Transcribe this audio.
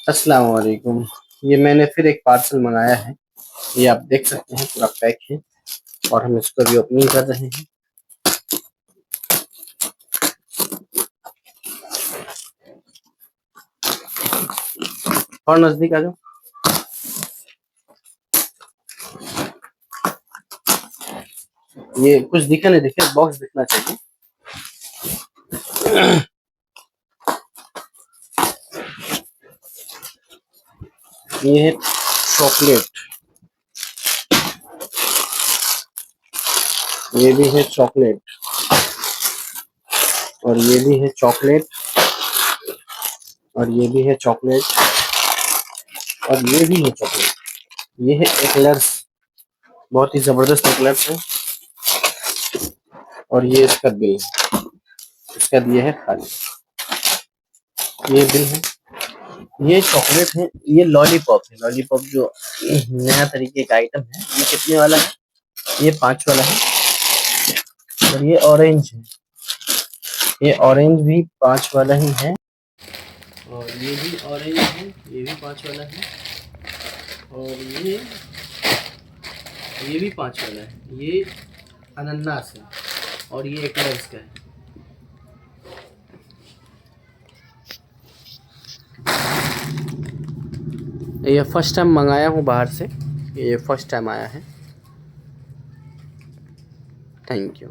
अस्सलाम वालेकुम। ये मैंने फिर एक पार्सल मंगाया है। ये आप देख सकते हैं पूरा पैक है और हम इसको अभी ओपनिंग कर रहे हैं। और नजदीक आ जाओ। ये कुछ दिखा नहीं, दिखे बॉक्स दिखना चाहिए। ये है चॉकलेट, ये भी है चॉकलेट, और ये भी है चॉकलेट, और ये भी है चॉकलेट, और ये भी है चॉकलेट। ये है एक्लर्स, बहुत ही जबरदस्त एक्लर्स है। और ये इसका बिल है, इसका दिया है खाली। ये बिल है। ये चॉकलेट है, ये लॉलीपॉप है। लॉलीपॉप जो नया तरीके का आइटम है। ये कितने वाला है? ये 5 वाला है। और ये ऑरेंज है, ये ऑरेंज भी 5 वाला ही है। और ये भी ऑरेंज है, ये भी 5 वाला है। और ये भी 5 वाला है। ये अनन्नास है और ये एक्लर्स का है। ये फर्स्ट टाइम मंगाया हूँ बाहर से, ये फर्स्ट टाइम आया है। Thank you.